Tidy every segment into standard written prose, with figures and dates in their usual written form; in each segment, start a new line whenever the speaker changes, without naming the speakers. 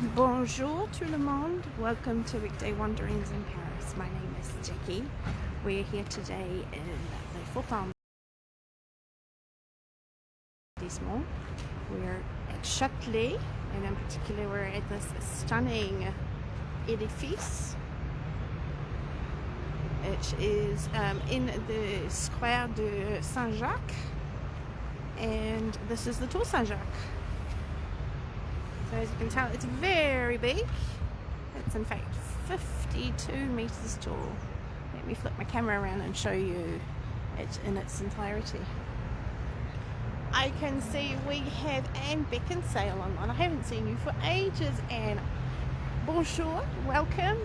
Bonjour tout le monde, welcome to Weekday Wanderings in Paris. My name is Jackie. We're here today in the 4th Arrondissement. We're at Churchill, and in particular we're at this stunning edifice. It is in the square de Saint-Jacques, and this is the Tour Saint-Jacques. So as you can tell, it's very big. It's in fact 52 meters tall. Let me flip my camera around and show you it in its entirety. I can see we have Anne Beckinsale on. I haven't seen you for ages, Anne. Bonjour, welcome.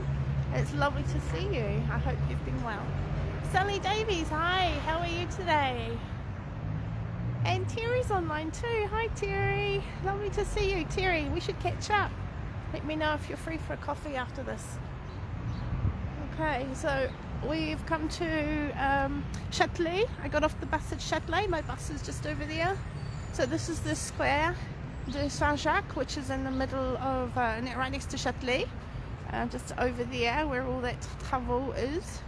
It's lovely to see you. I hope you've been well. Sally Davies, hi, how are you today? And Terry's online too. Hi Terry, lovely to see you. Terry, we should catch up. Let me know if you're free for a coffee after this. Okay, so we've come to Châtelet. I got off the bus at Châtelet. My bus is just over there. So this is the square de Saint-Jacques, which is in the middle of, right next to Châtelet. Just over there where all that travaux is.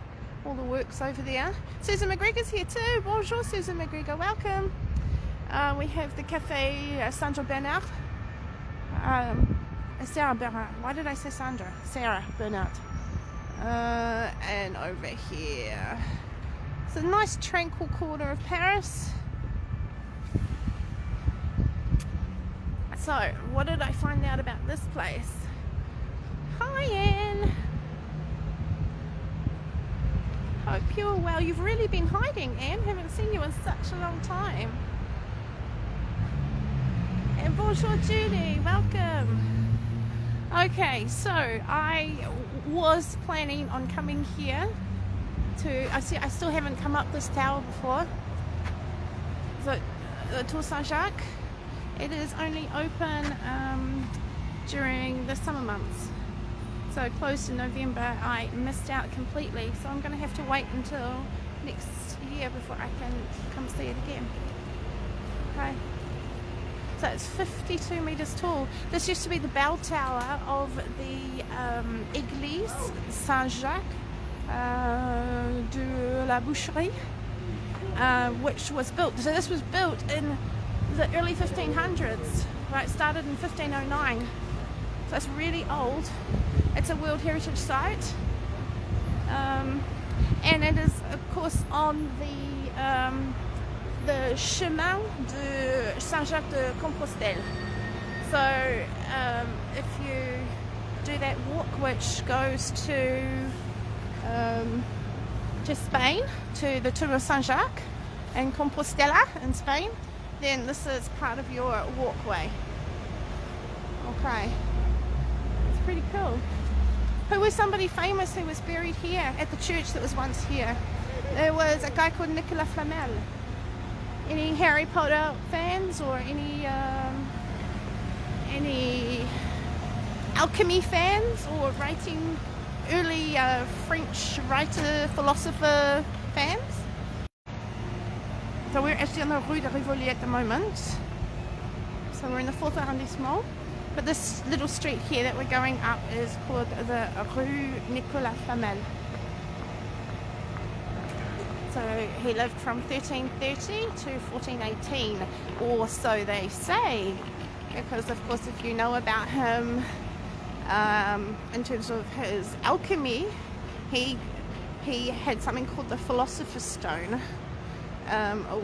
All the work's over there. Susan McGregor's here too. Bonjour Susan McGregor, welcome. We have the Café Sandra Bernard. Sarah Bernard. Why did I say Sandra? Sarah Bernard. And over here. It's a nice tranquil corner of Paris. So, what did I find out about this place? Hi Anne. Hope you're well. You've really been hiding, Anne. Haven't seen you in such a long time. And bonjour Judy, welcome. Okay, so I was planning on coming here to, I still haven't come up this tower before, the Tour Saint-Jacques. It is only open during the summer months, so closed in November. I missed out completely, so I'm going to have to wait until next year before I can come see it again. Okay. So it's 52 meters tall. This used to be the bell tower of the Église Saint-Jacques de la Boucherie, which was built. So this was built in the early 1500s. Right, it started in 1509. So it's really old. It's a World Heritage Site, and it is, of course, on the chemin de Saint-Jacques de Compostelle. So if you do that walk, which goes to Spain, to the Tour of Saint-Jacques and Compostela in Spain, then this is part of your walkway. Okay, it's pretty cool. Who was somebody famous who was buried here at the church that was once here? There was a guy called Nicolas Flamel. Any Harry Potter fans or any alchemy fans or writing early French writer, philosopher fans? So we're actually on the Rue de Rivoli at the moment. So we're in the 4th Arrondissement. But this little street here that we're going up is called the Rue Nicolas Flamel. So he lived from 1330 to 1418, or so they say, because of course if you know about him in terms of his alchemy, he had something called the Philosopher's Stone,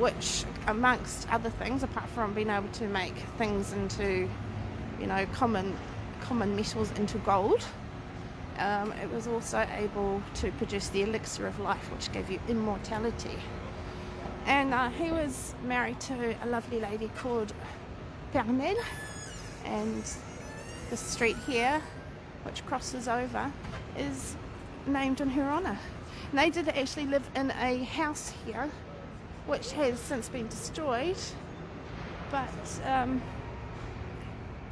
which amongst other things, apart from being able to make things into, you know, common metals into gold, it was also able to produce the elixir of life, which gave you immortality. And he was married to a lovely lady called Pernelle, and the street here, which crosses over, is named in her honour. And they did actually live in a house here, which has since been destroyed, but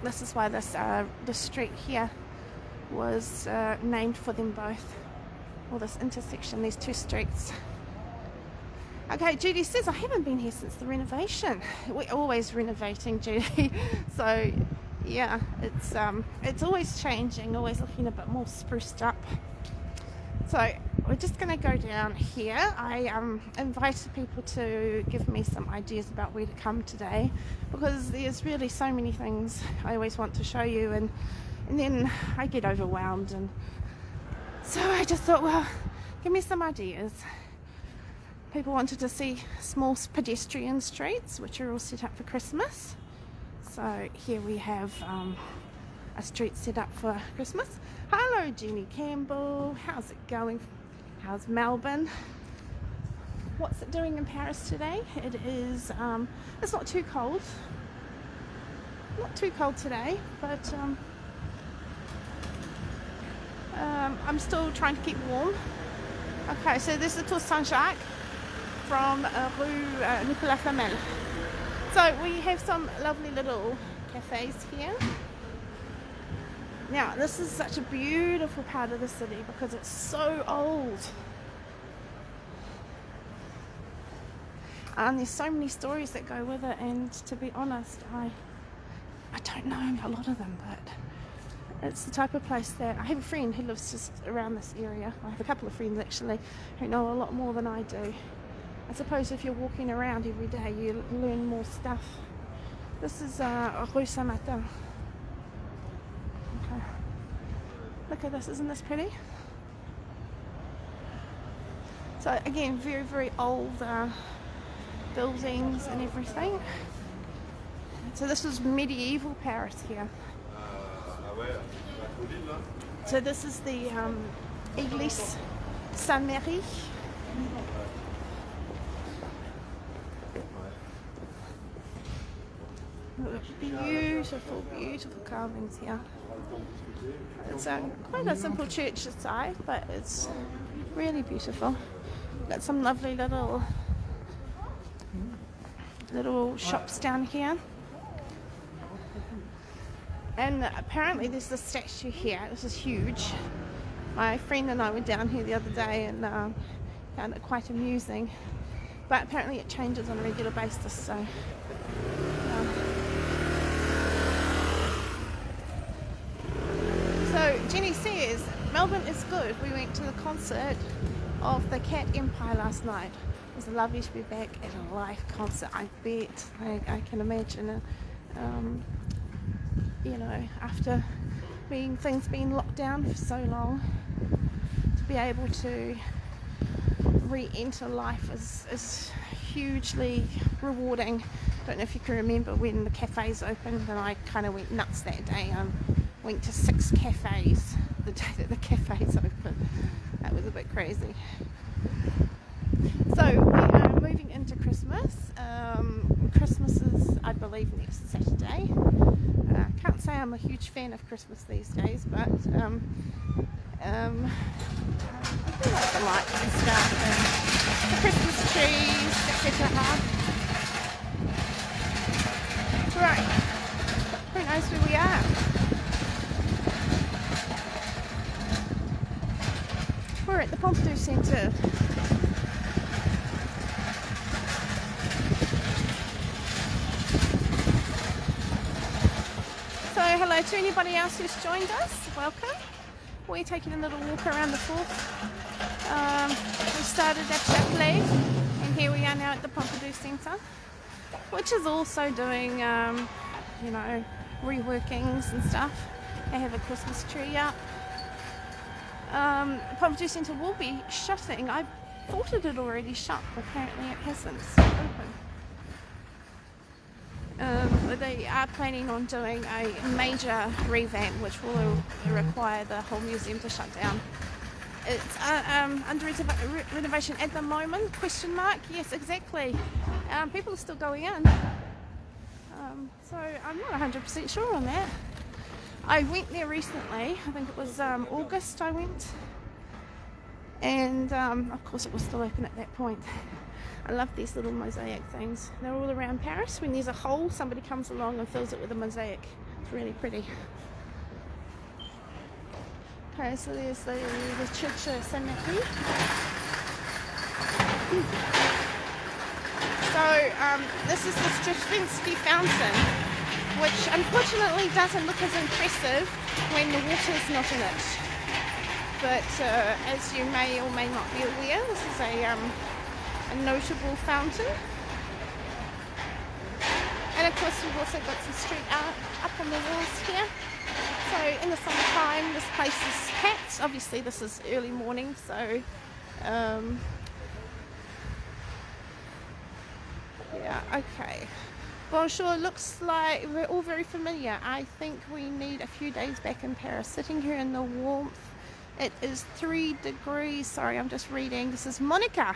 this is why this street here was named for them both, or this intersection, these two streets. Okay, Judy says, I haven't been here since the renovation. We're always renovating, Judy. So yeah, it's always changing, always looking a bit more spruced up. So we're just going to go down here. I invited people to give me some ideas about where to come today, because there's really so many things I always want to show you, and then I get overwhelmed, and so I just thought, well, give me some ideas. People wanted to see small pedestrian streets which are all set up for Christmas. So here we have a street set up for Christmas. Hello Jenny Campbell, how's it going? How's Melbourne? What's it doing in Paris today? It is, it's not too cold. Not too cold today, but I'm still trying to keep warm. Okay, so this is Tour Saint-Jacques from Rue Nicolas Flamel. So we have some lovely little cafes here. Now this is such a beautiful part of the city because it's so old. And there's so many stories that go with it, and to be honest, I don't know a lot of them, but it's the type of place that I have a friend who lives just around this area. I have a couple of friends actually who know a lot more than I do. I suppose if you're walking around every day, you learn more stuff. This is Rue Saint-Martin. Okay. Look at this, isn't this pretty? So again, very, very old buildings and everything. So this was medieval Paris here. So this is the Église Saint-Marie. Beautiful, beautiful carvings here. It's quite a simple church inside, but it's really beautiful. Got some lovely little shops down here. And apparently there's a statue here. This is huge. My friend and I were down here the other day and found it quite amusing. But apparently it changes on a regular basis, so So Jenny says, Melbourne is good. We went to the concert of the Cat Empire last night. It was lovely to be back at a live concert, I bet. I can imagine it. You know, after things being locked down for so long, to be able to re-enter life is hugely rewarding. Don't know if you can remember when the cafes opened, and I kind of went nuts that day. Went to 6 cafes the day that the cafes opened. That was a bit crazy. So we are moving into Christmas. Christmas is, I believe, next Saturday. Can't say I'm a huge fan of Christmas these days, but I do like the lights and stuff and the Christmas trees, etc. Right, who knows where we are? We're at the Pompidou Centre. So hello to anybody else who's joined us, welcome. We're taking a little walk around the Fourth. We started at Churchill, and here we are now at the Pompidou Centre, which is also doing, you know, reworkings and stuff. They have a Christmas tree up. Pompidou Centre will be shutting. I thought it had already shut, but apparently it hasn't. It's still open. They are planning on doing a major revamp, which will require the whole museum to shut down. It's under renovation at the moment, question mark. Yes, exactly. People are still going in. So I'm not 100% sure on that. I went there recently, I think it was August I went, and of course it was still open at that point. I love these little mosaic things. They're all around Paris. When there's a hole, somebody comes along and fills it with a mosaic. It's really pretty. Okay, so there's the Churchill Assembly. So this is the Stravinsky fountain. which unfortunately doesn't look as impressive when the water's not in it. But as you may or may not be aware, this is a notable fountain. And of course we've also got some street art up on the walls here. So in the summertime this place is packed. Obviously this is early morning, so yeah, okay. Bonjour, looks like we're all very familiar. I think we need a few days back in Paris. Sitting here in the warmth. It is 3 degrees. Sorry, I'm just reading. This is Monica.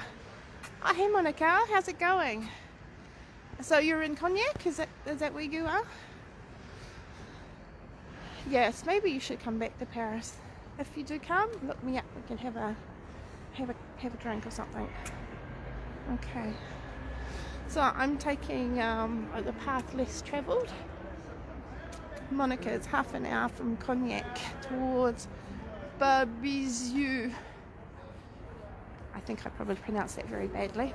Oh, hey Monica, how's it going? So you're in Cognac? Is that where you are? Yes, maybe you should come back to Paris. If you do come, look me up. We can have a drink or something. Okay. So I'm taking the path less travelled. Monica is half an hour from Cognac towards Barbezieux. I think I probably pronounced that very badly.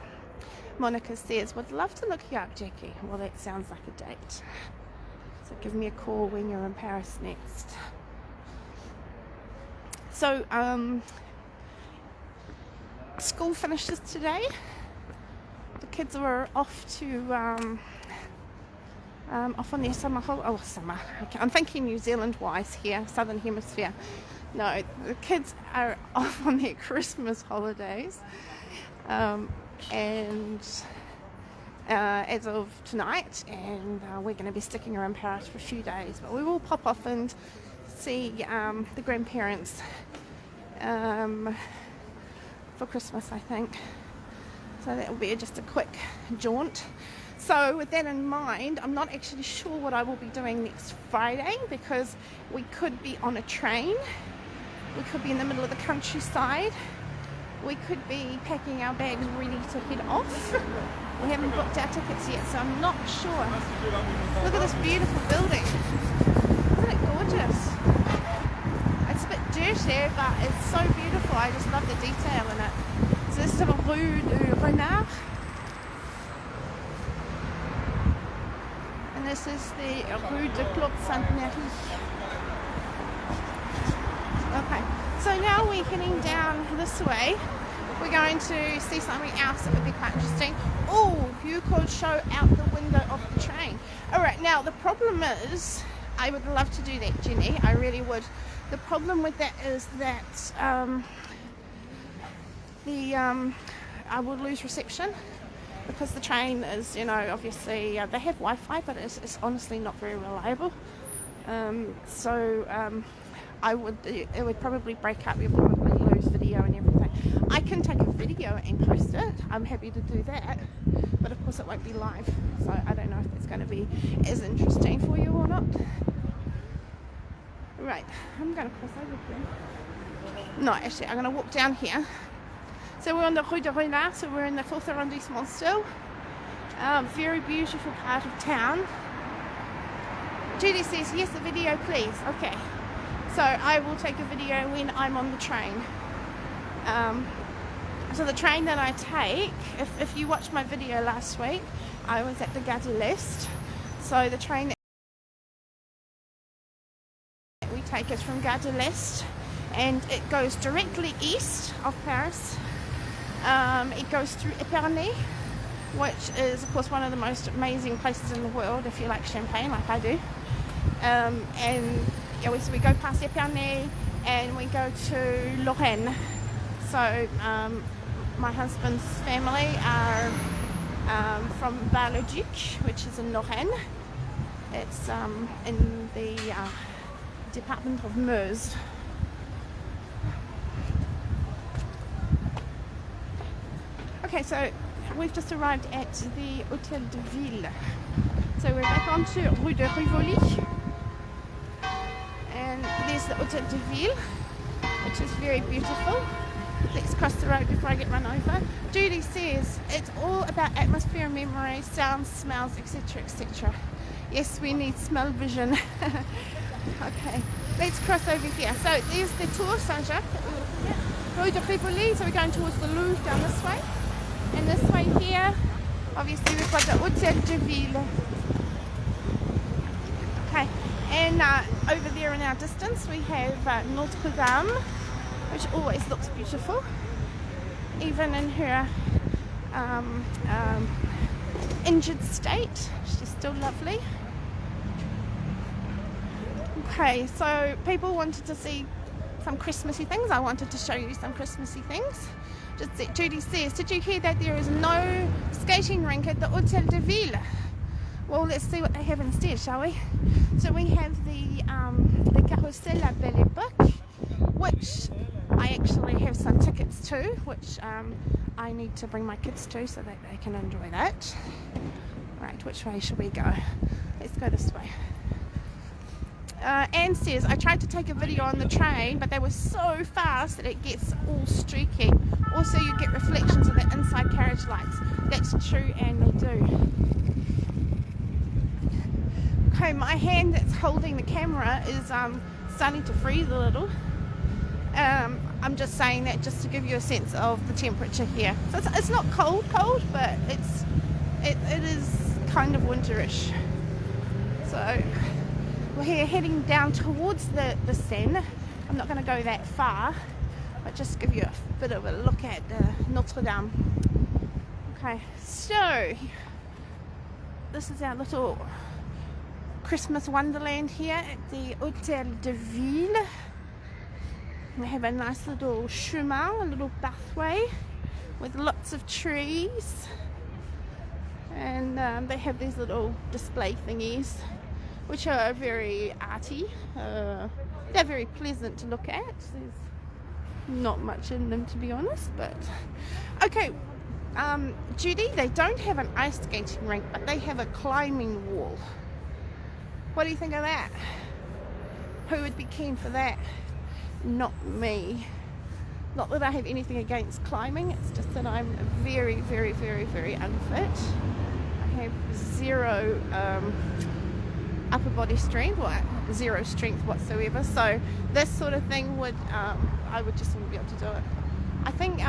Monica says, would love to look you up, Jackie. Well, that sounds like a date. So give me a call when you're in Paris next. So, school finishes today. The kids were off to off on their summer. Okay. I'm thinking New Zealand wise here, Southern Hemisphere. No, the kids are off on their Christmas holidays, and as of tonight, and we're going to be sticking around Paris for a few days. But we will pop off and see the grandparents for Christmas, I think. So that will be just a quick jaunt. So with that in mind, I'm not actually sure what I will be doing next Friday, because we could be on a train, we could be in the middle of the countryside, we could be packing our bags ready to head off. We haven't booked our tickets yet, so I'm not sure. Look at this beautiful building. Isn't it gorgeous? It's a bit dirty, but it's so beautiful. I just love the detail in it. So this is the Rue du Renard. And this is the Rue de Claude Sainte-Marie. Okay, so now we're heading down this way. We're going to see something else that would be quite interesting. Oh, you could show out the window of the train. Alright, now the problem is, I would love to do that, Jenny, I really would. The problem with that is that I would lose reception, because the train is, you know, obviously they have Wi-Fi, but it's honestly not very reliable. It would probably break up. You'll probably lose video and everything. I can take a video and post it. I'm happy to do that, but of course it won't be live, so I don't know if it's going to be as interesting for you or not. Right, I'm going to cross over here. No, actually, I'm going to walk down here. So we're on the Rue de Renard, so we're in the 4th Arrondissement still. Very beautiful part of town. Judy says, yes, the video please. Okay, so I will take a video when I'm on the train. So the train that I take, if you watched my video last week, I was at the Gare de l'Est. So the train that we take is from Gare de l'Est, and it goes directly east of Paris. It goes through Épernay, which is of course one of the most amazing places in the world if you like champagne like I do. And yeah, so we go past Épernay and we go to Lorraine. So my husband's family are from Bar-le-Duc, which is in Lorraine. It's in the department of Meuse. Okay, so we've just arrived at the Hotel de Ville. So we're back onto Rue de Rivoli. And there's the Hotel de Ville, which is very beautiful. Let's cross the road before I get run over. Judy says it's all about atmosphere, memory, sounds, smells, etc, etc. Yes, we need smell vision. Okay, let's cross over here. So there's the Tour Saint-Jacques, Rue de Rivoli. So we're going towards the Louvre down this way. And this way here, obviously we've got the Hotel de Ville. And over there in our distance we have Notre Dame, which always looks beautiful, even in her injured state. She's still lovely. Okay, so people wanted to see some Christmassy things. I wanted to show you some Christmassy things. Judy says, did you hear that there is no skating rink at the Hôtel de Ville? Well, let's see what they have instead, shall we? So we have the Carousel à Belle Époque, which I actually have some tickets to, which I need to bring my kids to so that they can enjoy that. Right, which way should we go? Let's go this way. Anne says, I tried to take a video on the train, but they were so fast that it gets all streaky. Also, you get reflections of the inside carriage lights. That's true, and they do. Okay, my hand that's holding the camera is starting to freeze a little. I'm just saying that just to give you a sense of the temperature here. So it's not cold, but it is kind of winterish. So we're here heading down towards the Seine. I'm not going to go that far, but just give you a bit of a look at Notre Dame. Okay, so this is our little Christmas Wonderland here at the Hôtel de Ville. We have a nice little chemin, a little pathway with lots of trees, and they have these little display thingies which are very arty. They're very pleasant to look at. There's not much in them, to be honest, but okay. Judy, they don't have an ice skating rink, but they have a climbing wall. What do you think of that? Who would be keen for that? Not me. Not that I have anything against climbing, it's just that I'm very, very, very, very unfit. I have zero upper body strength, or zero strength whatsoever, so this sort of thing would, I would just wouldn't be able to do it. I think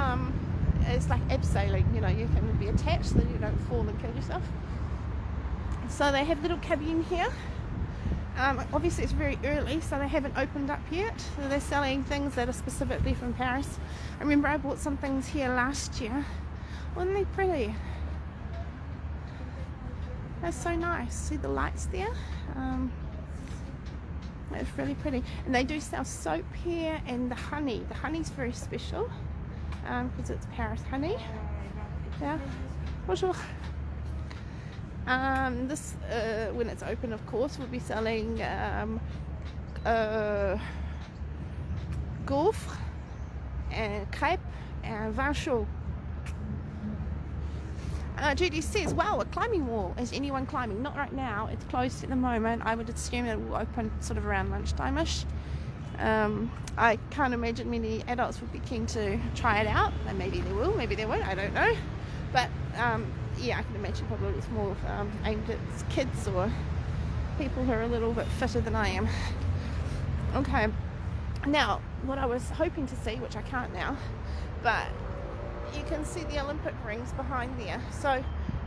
it's like abseiling, you know, you can be attached so that you don't fall and kill yourself. So they have little cabin here. Obviously it's very early, so they haven't opened up yet. So they're selling things that are specifically from Paris. I remember I bought some things here last year. Wasn't they pretty? That's so nice. See the lights there? It's really pretty. And they do sell soap here, and the honey. The honey's very special because it's Paris honey. Yeah. Bonjour. This, when it's open, of course, we'll be selling gaufres and crêpes and vin chaud. Judy says, wow, a climbing wall. Is anyone climbing? Not right now. It's closed at the moment. I would assume it will open sort of around lunchtime-ish. I can't imagine many adults would be keen to try it out. And maybe they will, maybe they won't, I don't know. But yeah, I can imagine probably it's more aimed at kids or people who are a little bit fitter than I am. Okay, now what I was hoping to see, which I can't now, but you can see the Olympic rings behind there. So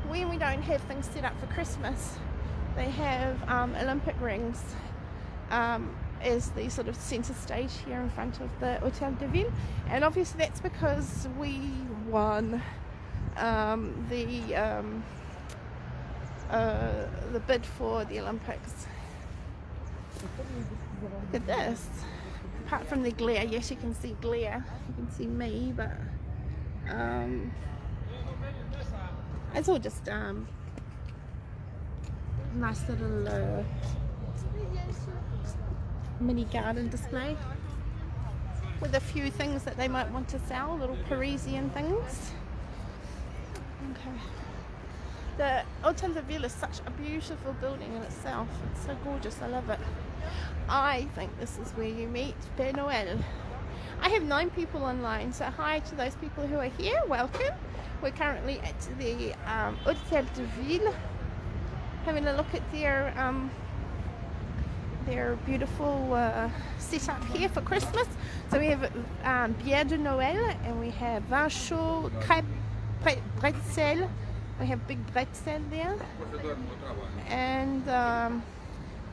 when we don't have things set up for Christmas, they have Olympic rings as the sort of centre stage here in front of the Hôtel de Ville, and obviously that's because we won the bid for the Olympics. Look at this. Apart from the glare, yes, you can see glare. You can see me, but it's all just nice little mini garden display with a few things that they might want to sell, little Parisian things. Okay. The Hôtel de Ville is such a beautiful building in itself. It's so gorgeous, I love it. I think this is where you meet Père Noël. I have 9 people online, so hi to those people who are here, welcome. We're currently at the Hôtel de Ville, having a look at their beautiful setup here for Christmas. So we have bière de Noël, and we have vin chaud, crêpes, bretzel. We have big bretzel there, and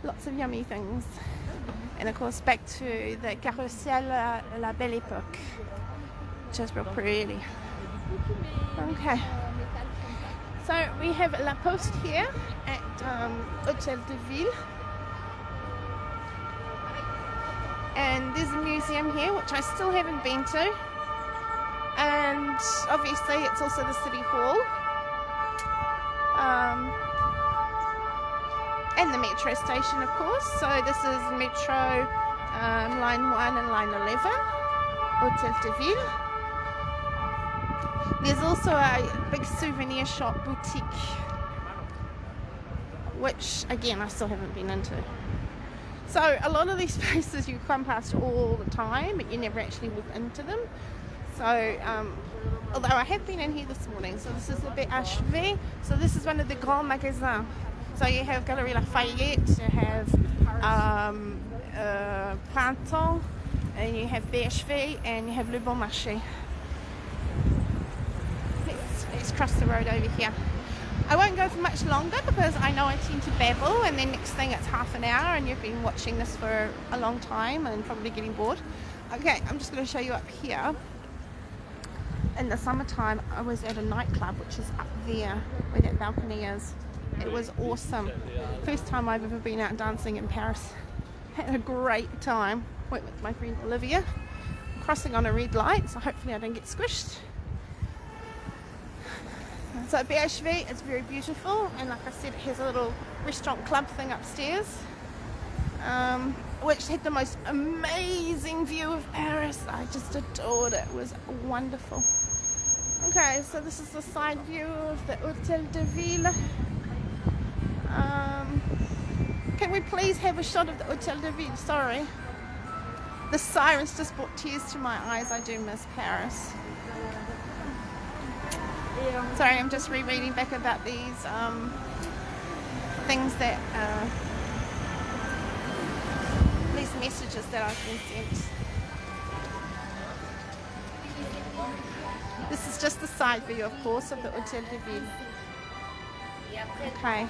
Lots of yummy things. And of course back to the Carrousel La Belle Époque, which is real pretty. Okay. So we have La Poste here at Hotel de Ville. And there's a museum here, which I still haven't been to. And obviously it's also the City Hall. And the metro station, of course. So this is metro line 1 and line 11, Hotel de Ville. There's also a big souvenir shop boutique, which again I still haven't been into. So a lot of these places you come past all the time, but you never actually walk into them. So although I have been in here this morning, so this is the BHV. So this is one of the grands magasins. So you have Galerie Lafayette, you have Printemps, and you have BHV, and you have Le Bon Marché. Let's cross the road over here. I won't go for much longer because I know I tend to babble, and then next thing it's half an hour and you've been watching this for a long time and probably getting bored. Okay, I'm just going to show you up here. In the summertime I was at a nightclub which is up there where that balcony is. It was awesome. First time I've ever been out dancing in Paris. Had a great time. Went with my friend Olivia. Crossing on a red light, so hopefully I don't get squished. So at BHV, it's very beautiful, and like I said, it has a little restaurant club thing upstairs, which had the most amazing view of Paris. I just adored it. It was wonderful. Okay, so this is the side view of the Hotel de Ville. Can we please have a shot of the Hotel de Ville? Sorry. The sirens just brought tears to my eyes. I do miss Paris. Sorry, I'm just rereading back about these things that, these messages that I've been sent. This is just the side view, of course, of the Hotel de Ville. Okay.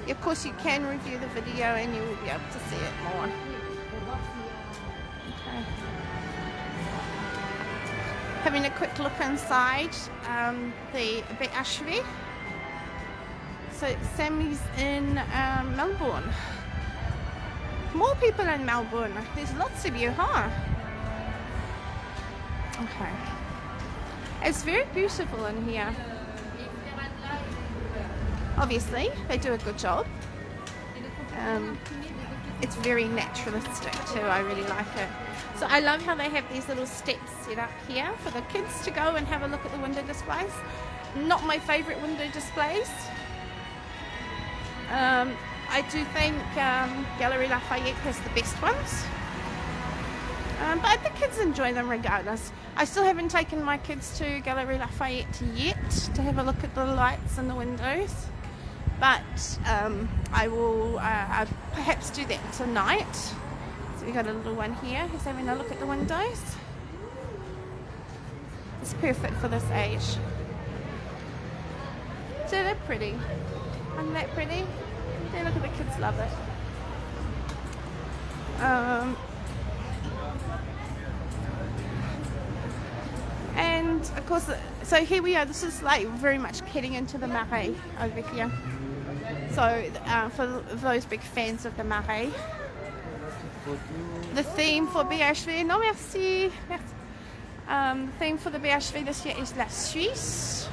Of course, you can review the video and you will be able to see it more. Okay. Having a quick look inside the BHV. So Sammy's in Melbourne. More people in Melbourne. There's lots of you, huh? Okay. It's very beautiful in here. Obviously, they do a good job. It's very naturalistic too. I really like it. So I love how they have these little steps set up here for the kids to go and have a look at the window displays. Not my favourite window displays. I do think Galerie Lafayette has the best ones. But the kids enjoy them regardless. I still haven't taken my kids to Galerie Lafayette yet to have a look at the lights and the windows. But I will perhaps do that tonight. So we got a little one here who's having a look at the windows. It's perfect for this age. So they're pretty. Isn't that pretty? Yeah, look at the kids, love it. And of course, so here we are. This is like very much heading into the Marais over here. So for those big fans of the Marais, the theme for BHV, no merci, the theme for the BHV this year is La Suisse.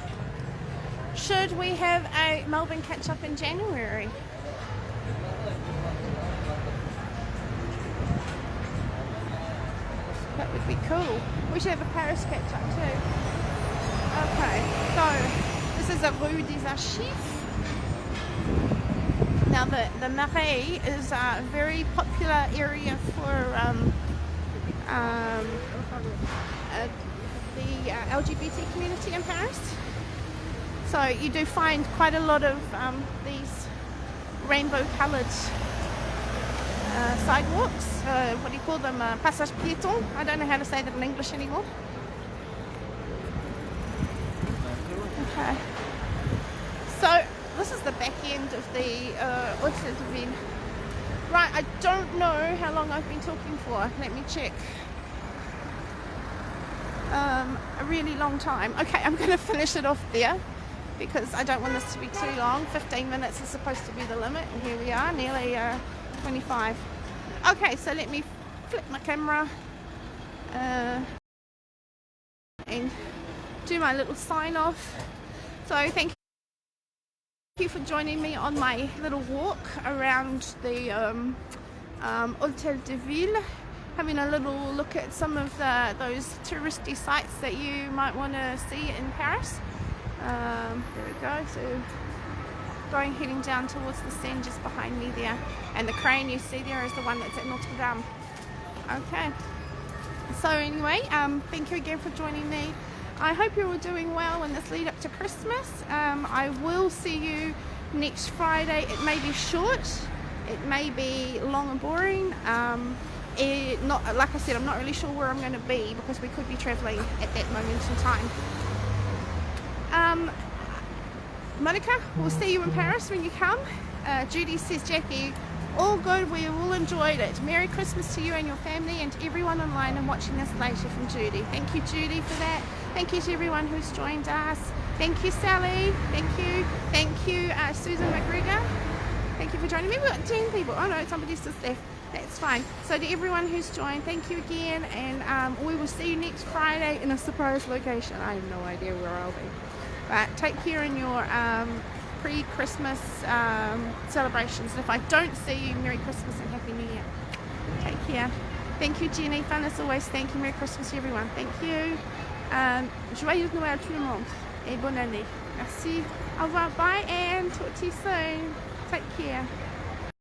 Should we have a Melbourne catch-up in January? That would be cool. We should have a Paris catch-up too. Okay, so this is the Rue des Archives. Now the Marais is a very popular area for the LGBT community in Paris. So you do find quite a lot of these rainbow-coloured sidewalks. What do you call them? Passage piéton. I don't know how to say that in English anymore. Okay. So this is the back end of the Hotel de Ville. Right, I don't know how long I've been talking for. Let me check. A really long time. Okay, I'm going to finish it off there because I don't want this to be too long. 15 minutes is supposed to be the limit, and here we are, nearly 25. Okay, so let me flip my camera and do my little sign off. So thank you for joining me on my little walk around the Hôtel de Ville, having a little look at some of those touristy sites that you might want to see in Paris. There we go. So heading down towards the Seine just behind me there, and the crane you see there is the one that's at Notre Dame. Okay, so anyway, thank you again for joining me. I hope you're all doing well in this lead up to Christmas. I will see you next Friday. It may be short, it may be long and boring. Not like I said, I'm not really sure where I'm going to be because we could be travelling at that moment in time. Monica, we'll see you in Paris when you come. Judy says, Jackie, all good, we all enjoyed it. Merry Christmas to you and your family and to everyone online and watching this later, from Judy. Thank you, Judy, for that. Thank you to everyone who's joined us. Thank you, Sally. Thank you. Thank you, Susan McGregor. Thank you for joining me. We've got 10 people. Oh no, somebody's just left. That's fine. So to everyone who's joined, thank you again, and we will see you next Friday in a surprise location. I have no idea where I'll be. But take care in your pre-Christmas celebrations. And if I don't see you, Merry Christmas and Happy New Year. Take care. Thank you, Jenny. Fun as always. Thank you. Merry Christmas to everyone. Thank you. Joyeux Noël tout le monde. Et bonne année. Merci. Au revoir. Bye, and talk to you soon. Take care.